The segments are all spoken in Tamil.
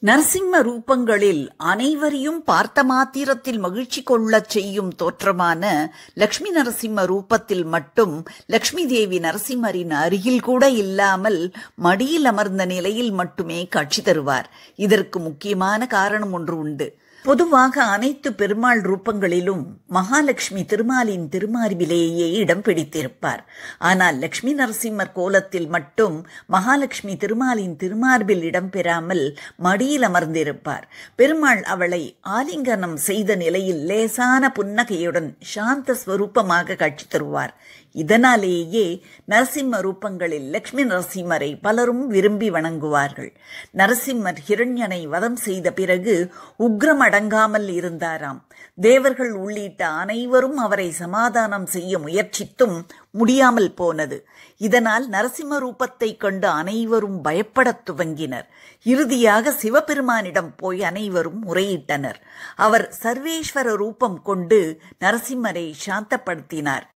நரசிம்ம ரூபங்களில் அனைவரையும் பார்த்த மாத்திரத்தில் மகிழ்ச்சி கொள்ளச் செய்யும் தோற்றமான லட்சுமி நரசிம்ம ரூபத்தில் மட்டும் லட்சுமி தேவி நரசிம்மரின் அருகில் கூட இல்லாமல் மடியில் அமர்ந்த நிலையில் மட்டுமே காட்சி தருவார். இதற்கு முக்கியமான காரணம் ஒன்று உண்டு. பொதுவாக அனைத்து பெருமாள் ரூபங்களிலும் மகாலட்சுமி திருமாலின் திருமார்பிலேயே இடம் பிடித்திருப்பார். ஆனால் லட்சுமி நரசிம்மர் கோலத்தில் மட்டும் மகாலட்சுமி திருமாலின் திருமார்பில் இடம்பெறாமல் மடியில் அமர்ந்திருப்பார். பெருமாள் அவளை ஆலிங்கனம் செய்த நிலையில் லேசான புன்னகையுடன் சாந்த ஸ்வரூபமாக காட்சி தருவார். இதனாலேயே நரசிம்ம ரூபங்களில் லட்சுமி நரசிம்மரை பலரும் விரும்பி வணங்குவார்கள். நரசிம்மர் ஹிரண்யனை வதம் செய்த பிறகு உக்ரம் அடங்காமல் இருந்தாராம். தேவர்கள் உள்ளிட்ட அனைவரும் அவரை சமாதானம் செய்ய முயற்சித்தும் முடியாமல் போனது. இதனால் நரசிம்ம ரூபத்தை கண்டு அனைவரும் பயப்படத் துவங்கினர். இறுதியாக சிவபெருமானிடம் போய் அனைவரும் முறையிட்டனர். அவர் சர்வேஸ்வர ரூபம் கொண்டு நரசிம்மரை சாந்தப்படுத்தினார்.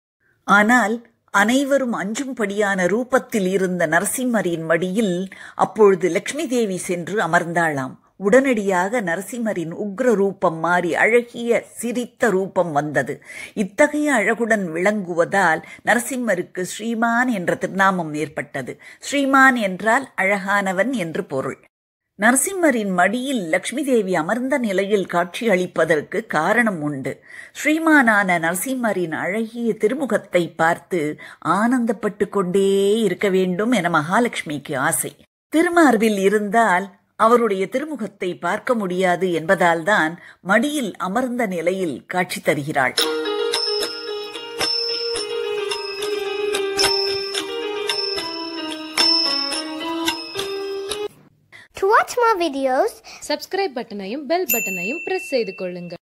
ஆனால் அனைவரும் அஞ்சும்படியான ரூபத்தில் இருந்த நரசிம்மரின் மடியில் அப்பொழுது லட்சுமி தேவி சென்று அமர்ந்தாளாம். உடனடியாக நரசிம்மரின் உக்ர ரூபம் மாறி அழகிய சிரித்த ரூபம் வந்தது. இத்தகைய அழகுடன் விளங்குவதால் நரசிம்மருக்கு ஸ்ரீமான் என்ற திருநாமம் ஏற்பட்டது. ஸ்ரீமான் என்றால் அழகானவன் என்று பொருள். நரசிம்மரின் மடியில் லட்சுமி தேவி அமர்ந்த நிலையில் காட்சி அளிப்பதற்கு காரணம் உண்டு. ஸ்ரீமானான நரசிம்மரின் அழகிய திருமுகத்தை பார்த்து ஆனந்தப்பட்டு கொண்டே இருக்க வேண்டும் என மகாலட்சுமிக்கு ஆசை. திருமார்பில் இருந்தால் அவருடைய திருமுகத்தை பார்க்க முடியாது என்பதால்தான் மடியில் அமர்ந்த நிலையில் காட்சி தருகிறாள். To watch more videos, subscribe பட்டனையும் பெல் பட்டனையும் பிரஸ் செய்து கொள்ளுங்கள்.